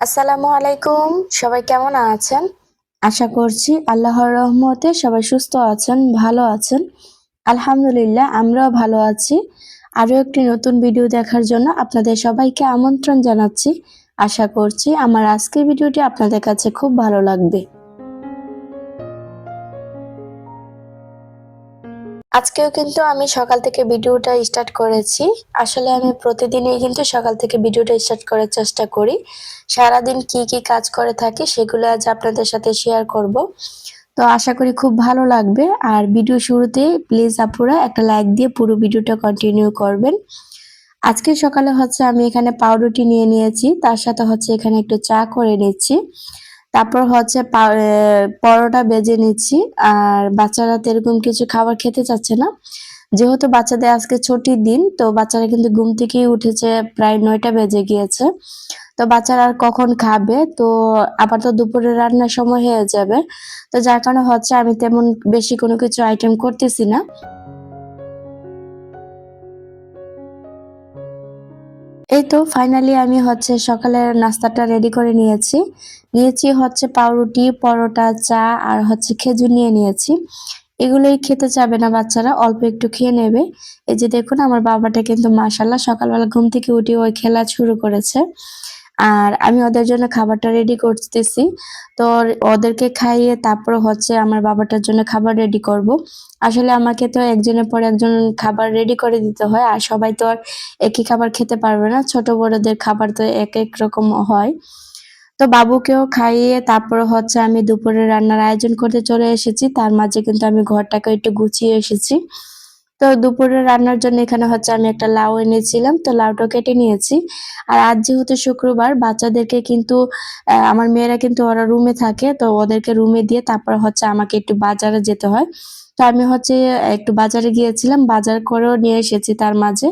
আসসালামু আলাইকুম। সবাই কেমন আছেন? আশা করছি আল্লাহর রহমতে সবাই সুস্থ আছেন, ভালো আছেন। আলহামদুলিল্লাহ আমরাও ভালো আছি। আরো একটি নতুন ভিডিও দেখার জন্য আপনাদের সবাইকে আমন্ত্রণ জানাচ্ছি। আশা করছি আমার আজকের ভিডিওটি আপনাদের কাছে খুব ভালো লাগবে। আজকেও কিন্তু আমি সকাল থেকে ভিডিওটা স্টার্ট করেছি। আসলে আমি প্রতিদিনই কিন্তু সকাল থেকে ভিডিওটা স্টার্ট করার চেষ্টা করি। সারাদিন কি কাজ করে থাকি সেগুলো আজ আপনাদের সাথে শেয়ার করব। তো আশা করি খুব ভালো লাগবে। আর ভিডিও শুরুতে প্লিজ আপুরা একটা লাইক দিয়ে পুরো ভিডিওটা কন্টিনিউ করবেন। আজকে সকালে হচ্ছে আমি এখানে পাউরুটি নিয়ে নিয়েছি, তার সাথে হচ্ছে এখানে একটু চা করে নিচ্ছি। তারপর হচ্ছে পরোটা বেজে নিচ্ছি। আর বাচ্চারা তো এরকম কিছু খাবার খেতে চাচ্ছে না, যেহেতু বাচ্চাদের আজকে ছুটির দিন, তো বাচ্চারা কিন্তু ঘুম থেকেই উঠেছে, প্রায় 9টা বেজে গিয়েছে। তো বাচ্চারা আর কখন খাবে, তো আবার তো দুপুরে রান্নার সময় হয়ে যাবে। তো যার কারণে হচ্ছে আমি তেমন বেশি কোনো কিছু আইটেম করতেছি না। এই তো ফাইনালি আমি হচ্ছে সকালের নাস্তাটা রেডি করে নিয়েছি হচ্ছে পাউরুটি, পরোটা, চা আর হচ্ছে খেজুর নিয়ে নিয়েছি। এগুলোই খেতে চাবে না বাচ্চারা, অল্প একটু খেয়ে নেবে। এই যে দেখুন আমার বাবাটা কিন্তু মাশাআল্লাহ সকালবেলা ঘুম থেকে উঠে ওই খেলা শুরু করেছে। আর আমি ওদের জন্য খাবারটা রেডি করতেছি। তো ওদেরকে খাইয়ে তারপর হচ্ছে আমার বাবাটার জন্য খাবার রেডি করব। আসলে আমাকে তো একজনের পর একজন খাবার রেডি করে দিতে হয়। আর সবাই তো আর একই খাবার খেতে পারবে না। ছোট বড়দের খাবার তো এক রকম হয়। তো বাবুকেও খাইয়ে তারপর হচ্ছে আমি দুপুরে রান্নার আয়োজন করতে চলে এসেছি। তার মাঝে কিন্তু আমি ঘরটাকে একটু গুছিয়ে এসেছি। তো দুপুরে রান্নার জন্য এখানে হচ্ছে আমি একটা লাউ এনেছিলাম, তো লাউটা কেটে নিয়েছি। আর আজ যেহেতু শুক্রবার, বাচ্চাদেরকে কিন্তু আমার মেয়েরা কিন্তু ওরা রুমে থাকে, তো ওদেরকে রুমে দিয়ে তারপর হচ্ছে আমাকে একটু বাজারে যেতে হয়। তো আমি হচ্ছে একটু বাজারে গিয়েছিলাম, বাজার করেও নিয়ে এসেছি তার মাঝে।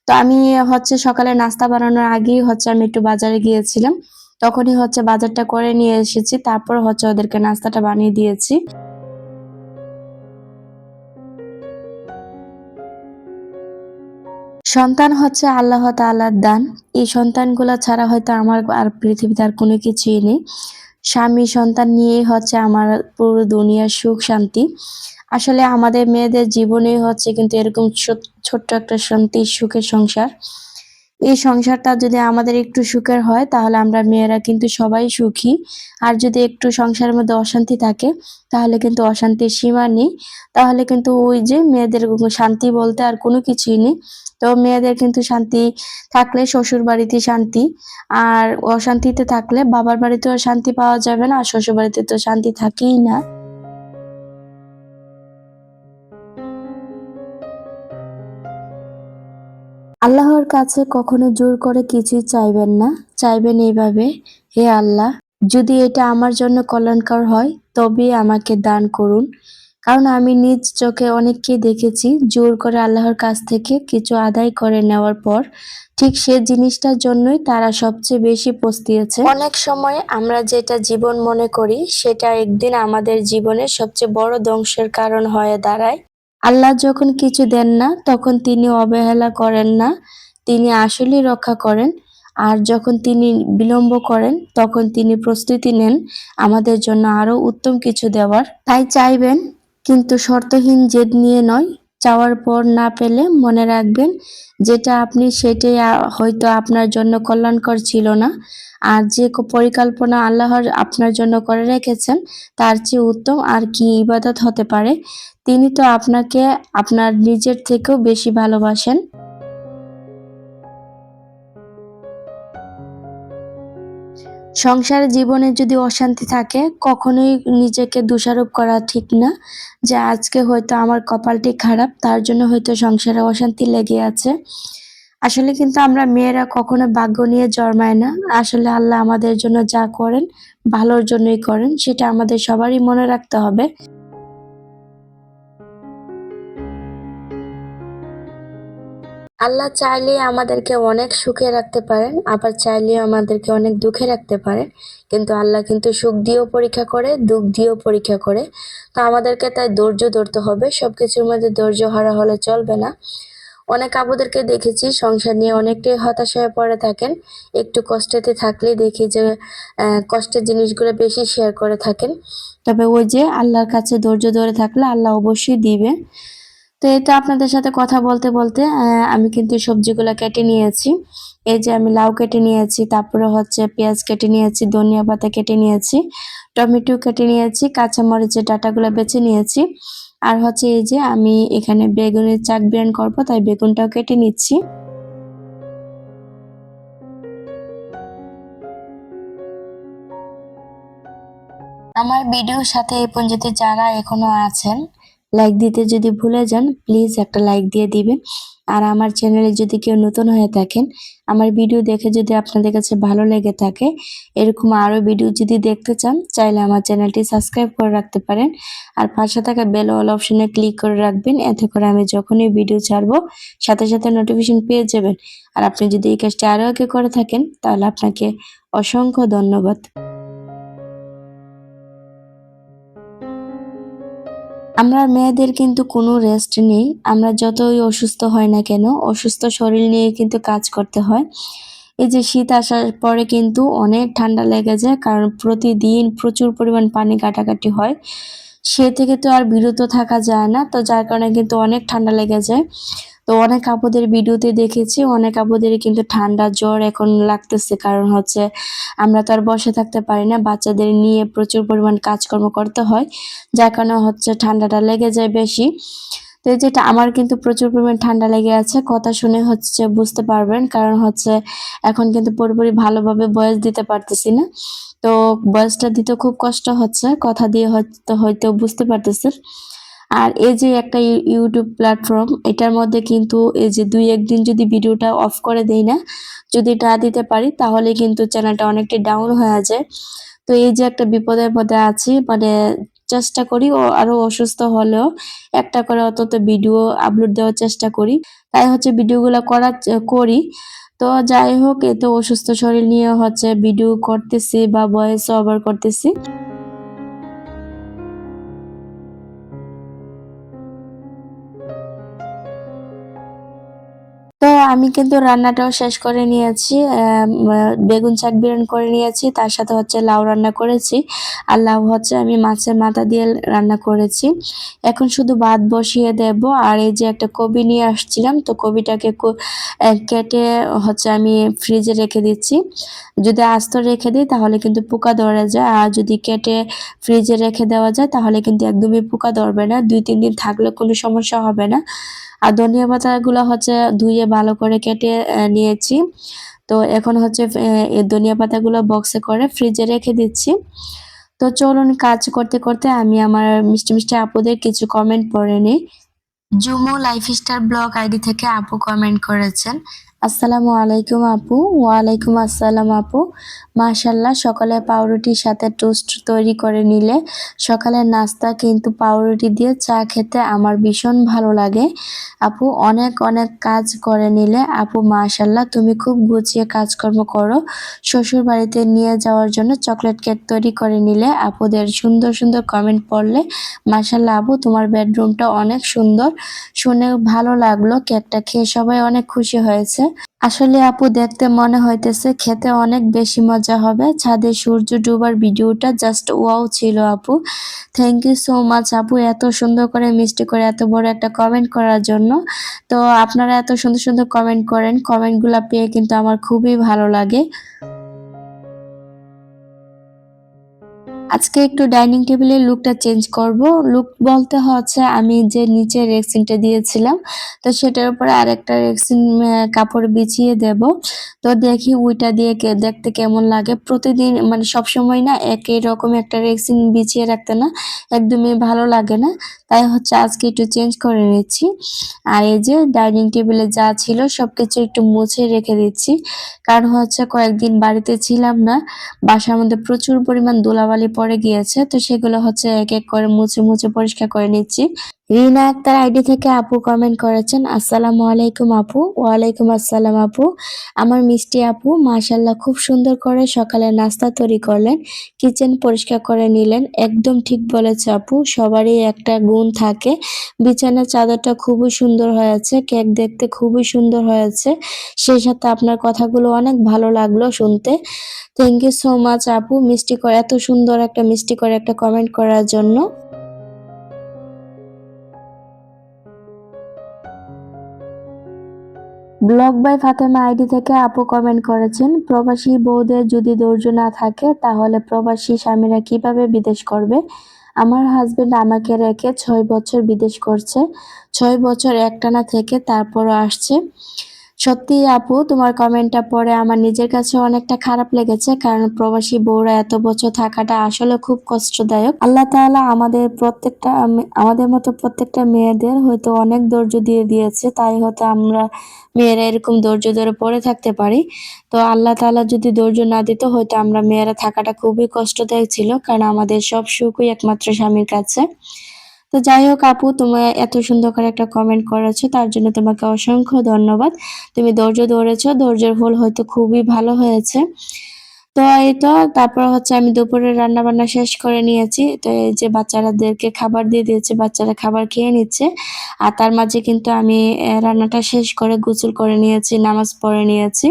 তো আমি হচ্ছে সকালে নাস্তা বানানোর আগেই হচ্ছে আমি একটু বাজারে গিয়েছিলাম। তখনই হচ্ছে বাজারটা করে নিয়ে এসেছি, তারপর হচ্ছে ওদেরকে নাস্তাটা বানিয়ে দিয়েছি। সন্তান হচ্ছে আল্লাহ তাআলার দান। এই সন্তানগুলা ছাড়া হয়তো আমার আর পৃথিবীতে আর কোনো কিছুই নেই। স্বামী সন্তান নিয়েই হচ্ছে আমার পুরো দুনিয়ার সুখ শান্তি। আসলে আমাদের মেয়েদের জীবনেই হচ্ছে কিন্তু এরকম ছোট্ট একটা শান্তির সুখের সংসার। এই সংসারটা যদি আমাদের একটু সুখের হয় তাহলে আমরা মেয়েরা কিন্তু সবাই সুখী। আর যদি একটু সংসারের মধ্যে অশান্তি থাকে তাহলে কিন্তু অশান্তির সীমা নেই। তাহলে কিন্তু ওই যে মেয়েদের শান্তি বলতে আর কোনো কিছুই নেই। তো মেয়েদের কিন্তু শান্তি থাকলে শ্বশুরবাড়িতে শান্তি, আর অশান্তিতে থাকলে বাবার বাড়িতেও শান্তি পাওয়া যাবে না, আর শ্বশুরবাড়িতে তো শান্তি থাকেই না। আল্লাহর কাছে কখনো জোর করে কিছুই চাইবেন না। চাইবেন এইভাবে, হে আল্লাহ, যদি এটা আমার জন্য কল্যাণকর হয় তবেই আমাকে দান করুন। কারণ আমি নিজ চোখে অনেককেই দেখেছি জোর করে আল্লাহর কাছ থেকে কিছু আদায় করে নেওয়ার পর ঠিক সে জিনিসটার জন্যই তারা সবচেয়ে বেশি পস্তিয়েছে। অনেক সময় আমরা যেটা জীবন মনে করি সেটা একদিন আমাদের জীবনের সবচেয়ে বড় ধ্বংসের কারণ হয়ে দাঁড়ায়। আল্লাহ যখন কিছু দেন না তখন তিনি অবহেলা করেন না, তিনি আসলেই রক্ষা করেন। আর যখন তিনি বিলম্ব করেন তখন তিনি প্রস্তুতি নেন আমাদের জন্য আরো উত্তম কিছু দেওয়ার। তাই চাইবেন, কিন্তু শর্তহীন জেদ নিয়ে নয়। চাওয়ার পর না পেলে মনে রাখবেন যেটা আপনি সেটাই হয়তো আপনার জন্য কল্যাণকর ছিল না। আর যে পরিকল্পনা আল্লাহর আপনার জন্য করে রেখেছেন তার চেয়ে উত্তম আর কি ইবাদত হতে পারে। তিনি তো আপনাকে আপনার নিজের থেকেও বেশি ভালোবাসেন। সংসার জীবনে যদি অশান্তি থাকে কখনোই নিজেকে দোষারোপ করা ঠিক না, যে আজকে হয়তো আমার কপালটি খারাপ তার জন্য হয়তো সংসারে অশান্তি লেগে আছে। আসলে কিন্তু আমরা মেয়েরা কখনো ভাগ্য নিয়ে জন্মায় না। আসলে আল্লাহ আমাদের জন্য যা করেন ভালোর জন্যই করেন, সেটা আমাদের সবারই মনে রাখতে হবে। আল্লাহ চাইলেই আমাদেরকে অনেক সুখে রাখতে পারেন, আবার চাইলেও আমাদেরকে অনেক দুঃখে রাখতে পারেন। কিন্তু আল্লাহ কিন্তু সুখ দিয়েও পরীক্ষা করে, দুঃখ দিয়েও পরীক্ষা করে। তো আমাদেরকে তাই ধৈর্য ধরতে হবে, সবকিছুর মধ্যে ধৈর্য হারা হলে চলবে না। অনেক আপুদেরকে দেখেছি সংসার নিয়ে অনেকটাই হতাশ হয়ে পড়ে থাকেন, একটু কষ্টেতে থাকলে দেখি যে কষ্টের জিনিসগুলো বেশি শেয়ার করে থাকেন। তবে ওই যে আল্লাহর কাছে ধৈর্য ধরে থাকলে আল্লাহ অবশ্যই দিবে। তো এই তো আপনাদের সাথে কথা বলতে বলতে আমি কিন্তু সবজিগুলো কেটে নিয়েছি। এই যে আমি লাউ কেটে নিয়েছি, তারপরে হচ্ছে পেঁয়াজ কেটে নিয়েছি, ধনিয়া পাতা কেটে নিয়েছি, টমেটো কেটে নিয়েছি, কাঁচামরিচের ডাঁটাগুলো বেছে নিয়েছি। আর হচ্ছে এই যে আমি এখানে বেগুনের চাক ব্রেন করবো, তাই বেগুনটাও কেটে নিচ্ছি। আমার ভিডিওর সাথে এই পর্যন্ত যারা এখনো আছেন, লাইক দিতে যদি ভুলে যান প্লিজ একটা লাইক দিয়ে দিবেন। আর আমার চ্যানেলে যদি কেউ নতুন হয়ে থাকেন, আমার ভিডিও দেখে যদি আপনাদের কাছে ভালো লেগে থাকে, এরকম আরো ভিডিও যদি দেখতে চান, চাইলে আমার চ্যানেলটি সাবস্ক্রাইব করে রাখতে পারেন। আর পাশে থাকা বেল অল অপশনে ক্লিক করে রাখবেন, এতে করে আমি যখনই ভিডিও ছাড়বো সাথে সাথে নোটিফিকেশন পেয়ে যাবেন। আর আপনি যদি এই কাজটি আরো আগে করে থাকেন তাহলে আপনাকে অসংখ্য ধন্যবাদ। আমরা মেয়েদের কিন্তু কোনো রেস্ট নেই। আমরা যতই অসুস্থ হই না কেন, অসুস্থ শরীর নিয়ে কিন্তু কাজ করতে হয়। এই যে শীত আসার পরে কিন্তু অনেক ঠান্ডা লেগে যায়, কারণ প্রতিদিন প্রচুর পরিমাণ পানি কাটাকাটি হয়। সে থেকে তো আর বিরত থাকা যায় না। তো যার কারণে কিন্তু অনেক ঠান্ডা লেগে যায়। তো অনেক আপুদের ভিডিওতে দেখেছি, অনেক আপুদেরই কিন্তু ঠান্ডা জ্বর এখন লাগতেছে। কারণ হচ্ছে আমরা তো আর বসে থাকতে পারি না। বাচ্চাদের নিয়ে প্রচুর পরিমাণ কাজকর্ম করতে হয়। যার কারণে হচ্ছে ঠান্ডাটা লেগে যায় বেশি। তো এই যেটা আমার কিন্তু প্রচুর পরিমাণ ঠান্ডা লেগে আছে। কথা শুনে হচ্ছে বুঝতে পারবেন। কারণ হচ্ছে এখন কিন্তু পুরোপুরি ভালোভাবে ভয়েস দিতে পারতেছি না। তো ভয়েসটা দিতে খুব কষ্ট হচ্ছে। কথা দিয়ে হয়তো বুঝতে পারতেছেন। আর এই যে একটা ইউটিউব প্ল্যাটফর্ম, এটার মধ্যে কিন্তু এই যে ২-১ দিন যদি ভিডিওটা অফ করে দেই না, যদি না দিতে পারি তাহলে কিন্তু চ্যানেলটা অনেকটাই ডাউন হয়ে যায়। তো এই যে একটা বিপদের মধ্যে আছি, মানে চেষ্টা করি আরো অসুস্থ হলেও একটা করে অন্তত ভিডিও আপলোড দেওয়ার চেষ্টা করি। তাই হচ্ছে ভিডিওগুলো করি। তো যাই হোক, এ তো অসুস্থ শরীর নিয়ে হচ্ছে ভিডিও করতেছি বা ভয়েস ওভার করতেছি। তো আমি কিন্তু রান্নাটাও শেষ করে নিয়েছি। বেগুন শাক বিরান করে নিয়েছি। তার সাথে হচ্ছে লাউ রান্না করেছি। আর লাউ হচ্ছে আমি মাছের মাথা দিয়ে রান্না করেছি। এখন শুধু ভাত বসিয়ে দেব। আর এই যে একটা কবি নিয়ে আসছিলাম, তো কবিটাকে কেটে হচ্ছে আমি ফ্রিজে রেখে দিচ্ছি। যদি আস্ত রেখে দিই তাহলে কিন্তু পোকা ধরে যায়। আর যদি কেটে ফ্রিজে রেখে দেওয়া যায় তাহলে কিন্তু একদমই পোকা ধরবে না। ২-৩ দিন থাকলে কোনো সমস্যা হবে না। আর ধনিয়া পাতাগুলো হচ্ছে ধুয়ে ভালো করে কেটে নিয়েছি। তো এখন হচ্ছে এই ধনিয়া পাতাগুলো বক্সে করে ফ্রিজে রেখে দিচ্ছি। তো চলুন, কাজ করতে করতে আমি আমার মিষ্টি মিষ্টি আপুদের কিছু কমেন্ট পড়ে নিই। জুমু লাইফস্টাইল ব্লগ আইডি থেকে আপু কমেন্ট করেছেন, আসসালামু আলাইকুম আপু। ওয়ালাইকুম আসসালাম আপু। মাশাল্লাহ, সকালে পাউরুটির সাথে টোস্ট তৈরি করে নিলে। সকালের নাস্তা কিন্তু পাউরুটি দিয়ে চা খেতে আমার ভীষণ ভালো লাগে। আপু অনেক অনেক কাজ করে নিলে। আপু মাশাল্লাহ, তুমি খুব গুছিয়ে কাজকর্ম করো। শ্বশুর বাড়িতে নিয়ে যাওয়ার জন্য চকলেট কেক তৈরি করে নিলে। আপুদের সুন্দর সুন্দর কমেন্ট পড়লে মাশাল্লাহ আপু, তোমার বেডরুমটা অনেক সুন্দর। শুনে ভালো লাগলো। কেকটা খেয়ে সবাই অনেক খুশি হয়েছে। আসলে আপু দেখতে মনে হইতেছে খেতে অনেক বেশি মজা হবে। ছাদে সূর্য ডুবার ভিডিওটা জাস্ট ওয়াও ছিল আপু। থ্যাংক ইউ সো মাচ আপু, এত সুন্দর করে মিষ্টি করে এত বড় একটা কমেন্ট করার জন্য। তো আপনারা এত সুন্দর সুন্দর কমেন্ট করেন, কমেন্টগুলা পেয়ে কিন্তু আমার খুবই ভালো লাগে। আজকে একটু ডাইনিং টেবিলের লুকটা চেঞ্জ করব। লুক বলতে হচ্ছে আমি যে নিচে রেক্সিনটা দিয়েছিলাম, তো সেটার উপরে আরেকটা রেক্সিন কাপড় বিছিয়ে দেব। তো দেখি ওইটা দিয়ে দেখতে কেমন লাগে। প্রতিদিন মানে সবসময় না একই রকম একটা রেক্সিন বিছিয়ে রাখতে না একদমই ভালো লাগে না। তাই হচ্ছে আজকে একটু চেঞ্জ করে নিচ্ছি। আর এই যে ডাইনিং টেবিলে যা ছিল সবকিছু একটু মুছে রেখে দিচ্ছি। কারণ হচ্ছে কয়েকদিন বাড়িতে ছিলাম না, বাসার মধ্যে প্রচুর পরিমাণ ধুলাবালি পড়ে গিয়েছে। তো সেগুলো হচ্ছে এক এক করে মুছে মুছে পরিষ্কার করে নিচ্ছি। রিনা আক্তার আইডি থেকে আপু কমেন্ট করেছেন, আসসালামু আলাইকুম আপু। ওয়ালাইকুম আসসালাম আপু। আমার মিষ্টি আপু, মাশাল্লাহ খুব সুন্দর করে সকালে নাস্তা তৈরি করলেন, কিচেন পরিষ্কার করে নিলেন। একদম ঠিক বলেছে আপু, সবারই একটা গুণ থাকে। বিছানার চাদরটা খুবই সুন্দর হয়েছে, কেক দেখতে খুবই সুন্দর হয়েছে, সেই সাথে আপনার কথাগুলো অনেক ভালো লাগলো শুনতে। থ্যাংক ইউ সো মাচ আপু, মিষ্টি করে এত সুন্দর একটা মিষ্টি করে একটা কমেন্ট করার জন্য। ব্লগ বাই ফাতেমা আইডি থেকে আপু কমেন্ট করেছেন, প্রবাসী বউদের যদি ধৈর্য না থাকে তাহলে প্রবাসী স্বামীরা কিভাবে বিদেশ করবে। আমার হাজবেন্ড আমাকে রেখে 6 বছর বিদেশ করছে, 6 বছর একটানা থেকে তারপরও আসছে। সত্যি আপু, তোমার কমেন্টটা পড়ে আমার নিজের কাছে অনেকটা খারাপ লেগেছে, কারণ প্রবাসী বউরা এত বছর থাকাটা আসলে খুব কষ্টদায়ক। আল্লাহ তাআলা আমাদের মতো প্রত্যেকটা মেয়েদের হয়তো অনেক ধৈর্য দিয়ে দিয়েছে, তাই হয়তো আমরা মেয়েরা এরকম ধৈর্য ধরে পড়ে থাকতে পারি। তো আল্লাহ তাআলা যদি ধৈর্য না দিত, হয়তো আমরা মেয়েরা থাকাটা খুবই কষ্টদায়ক ছিল, কারণ আমাদের সব সুখই একমাত্র স্বামীর কাছে। তো যাই হোক আপু, তুমি এত সুন্দর করে একটা কমেন্ট করেছো, তার জন্য তোমাকে অসংখ্য ধন্যবাদ। তুমি ধৈর্য ধরেছো, ধৈর্যের ফল হয়তো খুবই ভালো হয়েছে। তো এই তো, তারপর হচ্ছে আমি দুপুরে রান্না বান্না শেষ করে নিয়েছি। তো এই যে বাচ্চাদেরকে খাবার দিয়ে দিয়েছি, বাচ্চারা খাবার খেয়ে নিচ্ছে। আর তার মাঝে কিন্তু আমি রান্নাটা শেষ করে গোসল করে নিয়েছি, নামাজ পড়ে নিয়েছি।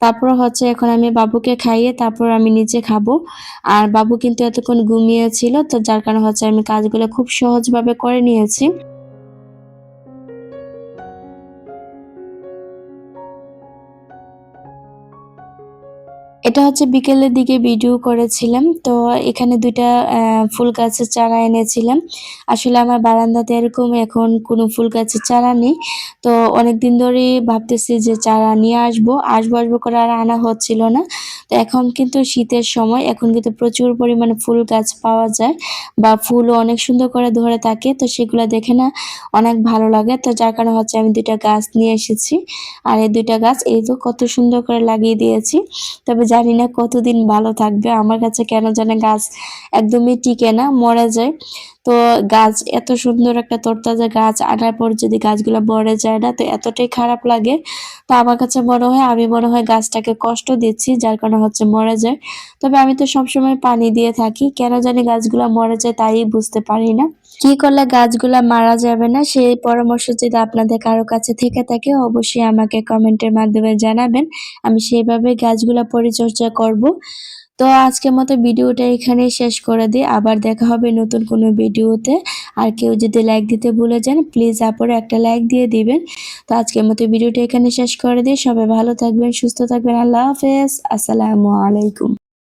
তারপর হচ্ছে এখন আমি বাবুকে খাইয়ে তারপর আমি নিজে খাবো। আর বাবু কিন্তু এতক্ষণ ঘুমিয়েছিল, তো যার কারণে হচ্ছে আমি কাজগুলো খুব সহজভাবে করে নিয়েছি। এটা হচ্ছে বিকেলের দিকে ভিডিও করেছিলাম। তো এখানে ২ টা ফুল গাছের চারা এনেছিলাম। আসলে আমার বারান্দাতে এরকম এখন কোনো ফুল গাছের চারা নেই। তো অনেকদিন ধরেই ভাবতেছি যে চারা নিয়ে আসবো করে আর আনা হচ্ছিল না। তো এখন কিন্তু শীতের সময়, এখন কিন্তু প্রচুর পরিমাণে ফুল গাছ পাওয়া যায় বা ফুলও অনেক সুন্দর করে ধরে থাকে। তো সেগুলা দেখে না অনেক ভালো লাগে। তো যার কারণে হচ্ছে আমি ২ টা গাছ নিয়ে এসেছি। আর এই ২ টা গাছ এই তো কত সুন্দর করে লাগিয়ে দিয়েছি। তবে জানি না কতদিন ভালো থাকবে। আমার কাছে কেন জানি গাছ একদমই টিকে না, মরে যায়। তো গাছ এত সুন্দর একটা তরতাজা গাছ আনার পর যদি গাছগুলো মরে যায় না, তো এতটাই খারাপ লাগে। তো আমার কাছে আমি মনে হয় গাছটাকে কষ্ট দিচ্ছি, যার কারণে হচ্ছে মরে যায়। তবে আমি তো সবসময় পানি দিয়ে থাকি, কেন জানি গাছগুলা মরে যায় তাই বুঝতে পারি না। কি করলে গাছগুলা মারা যাবে না, সেই পরামর্শ যদি আপনাদের কারো কাছে থেকে থাকে অবশ্যই আমাকে কমেন্টের মাধ্যমে জানাবেন। আমি সেইভাবে গাছগুলা পরিচর্যা করব। তো আজকের মতো ভিডিওটা এখানেই শেষ করে দিই। আবার দেখা হবে নতুন কোনো ভিডিওতে। আর কেউ যদি লাইক দিতে ভুলে যান, প্লিজ আপুরা একটা লাইক দিয়ে দিবেন। তো আজকের মতো ভিডিওটা এখানে শেষ করে দিই। সবাই ভালো থাকবেন, সুস্থ থাকবেন। আল্লাহ হাফেজ। আসসালামু আলাইকুম।